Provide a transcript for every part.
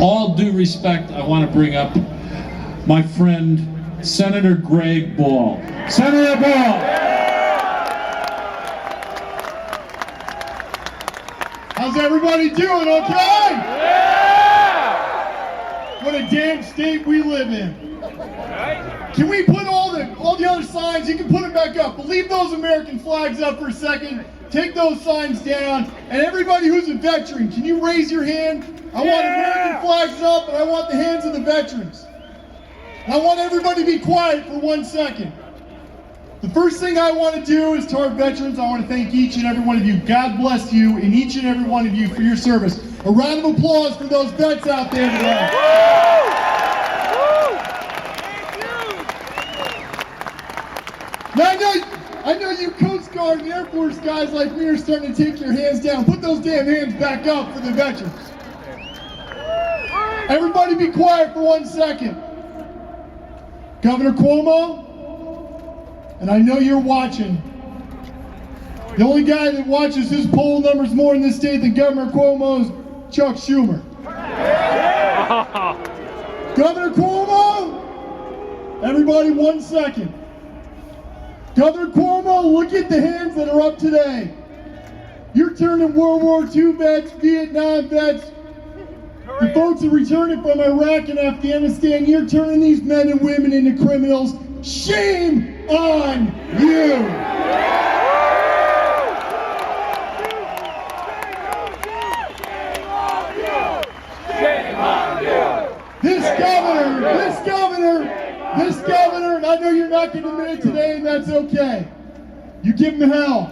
all due respect, I want to bring up my friend, Senator Greg Ball. Senator Ball! How's everybody doing, okay? Yeah! What a damn state we live in. Can we put all the other signs, you can put them back up, but leave those American flags up for a second, take those signs down, and everybody who's a veteran, can you raise your hand? I want American flags up, and I want the hands of the veterans. And I want everybody to be quiet for 1 second. The first thing I want to do is to our veterans, I want to thank each and every one of you. God bless you and each and every one of you for your service. A round of applause for those vets out there today. Now I know you Coast Guard and Air Force guys like me are starting to take your hands down. Put those damn hands back up for the veterans. Everybody be quiet for 1 second. Governor Cuomo, and I know you're watching. The only guy that watches his poll numbers more in this state than Governor Cuomo is Chuck Schumer. Governor Cuomo, everybody 1 second. Governor Cuomo, look at the hands that are up today. You're turning World War II vets, Vietnam vets, the folks that returning from Iraq and Afghanistan, you're turning these men and women into criminals. Shame on you! This governor, and I know you're not going to admit it today, and that's okay. You give him hell.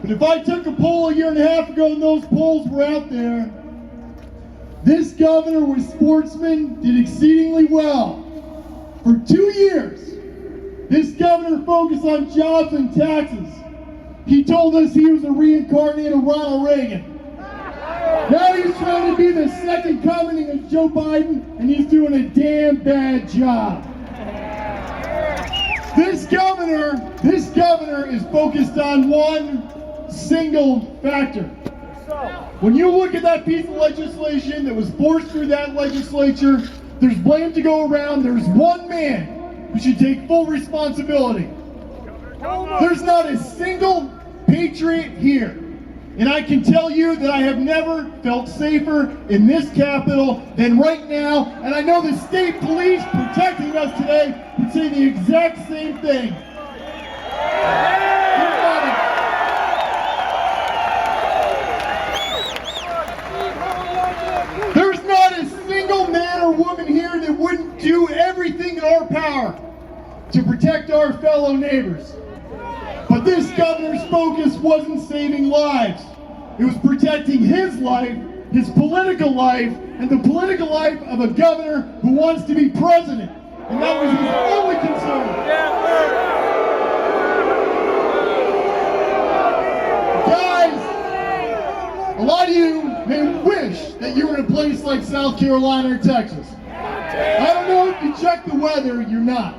But if I took a poll a year and a half ago and those polls were out there, this governor was sportsman, did exceedingly well. For 2 years, this governor focused on jobs and taxes. He told us he was a reincarnated Ronald Reagan. Now he's trying to be the second coming of Joe Biden, and he's doing a damn bad job. This governor is focused on one single factor. When you look at that piece of legislation that was forced through that legislature, there's blame to go around. There's one man who should take full responsibility. There's not a single patriot here. And I can tell you that I have never felt safer in this Capitol than right now. And I know the state police protecting us today would say the exact same thing. There's not a single man or woman here that wouldn't do everything in our power to protect our fellow neighbors. But this governor's focus wasn't saving lives. It was protecting his life, his political life, and the political life of a governor who wants to be president. And that was his only concern. Guys, a lot of you may wish that you were in a place like South Carolina or Texas. I don't know if you check the weather, you're not.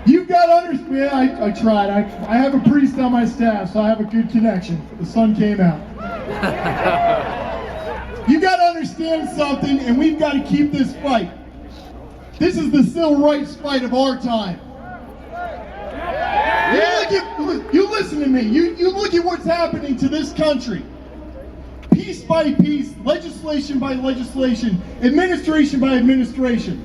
You've got to understand, I tried. I have a priest on my staff, so I have a good connection. The sun came out. You've got to understand something, and we've got to keep this fight. This is the civil rights fight of our time. You listen to me. You look at what's happening to this country. Piece by piece, legislation by legislation, administration by administration.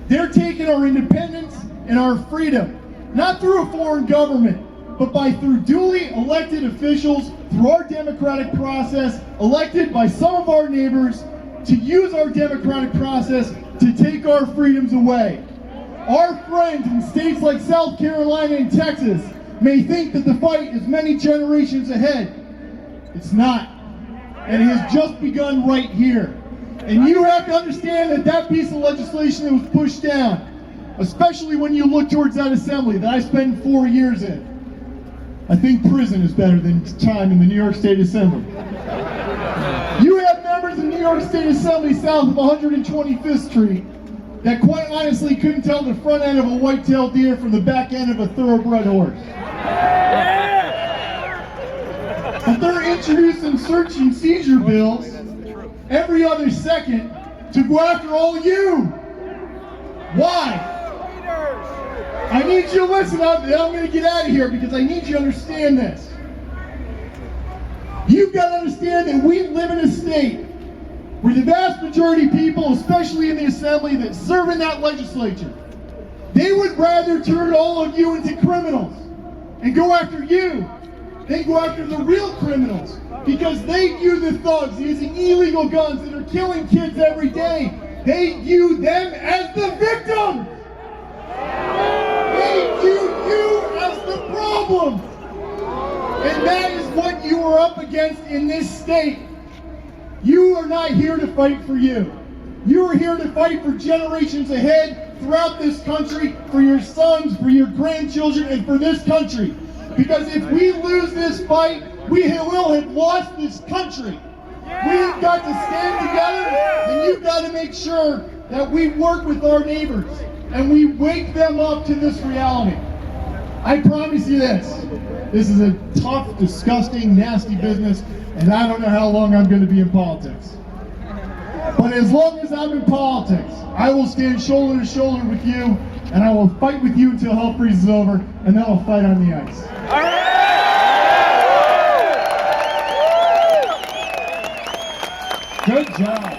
They're taking our independence and our freedom, not through a foreign government, but through duly elected officials, through our democratic process, elected by some of our neighbors to use our democratic process to take our freedoms away. Our friends in states like South Carolina and Texas may think that the fight is many generations ahead. It's not. And it has just begun right here. And you have to understand that that piece of legislation that was pushed down, especially when you look towards that assembly that I spent 4 years in. I think prison is better than time in the New York State Assembly. You have members in the New York State Assembly south of 125th Street that quite honestly couldn't tell the front end of a white-tailed deer from the back end of a thoroughbred horse. But they're introducing search and seizure bills every other second to go after all you. Why? I need you to listen up, and I'm going to get out of here because I need you to understand this. You've got to understand that we live in a state where the vast majority of people, especially in the assembly that serve in that legislature, they would rather turn all of you into criminals and go after you than go after the real criminals, because they view the thugs using illegal guns that are killing kids every day. They view them as the victims. They view you as the problem. And that is what you are up against in this state. You are not here to fight for you. You are here to fight for generations ahead throughout this country, for your sons, for your grandchildren, and for this country. Because if we lose this fight, we will have lost this country. We've got to stand together, and you've got to make sure that we work with our neighbors and we wake them up to this reality. I promise you this. This is a tough, disgusting, nasty business, and I don't know how long I'm going to be in politics. But as long as I'm in politics, I will stand shoulder to shoulder with you, and I will fight with you until hell freezes over, and then I'll fight on the ice. Good job.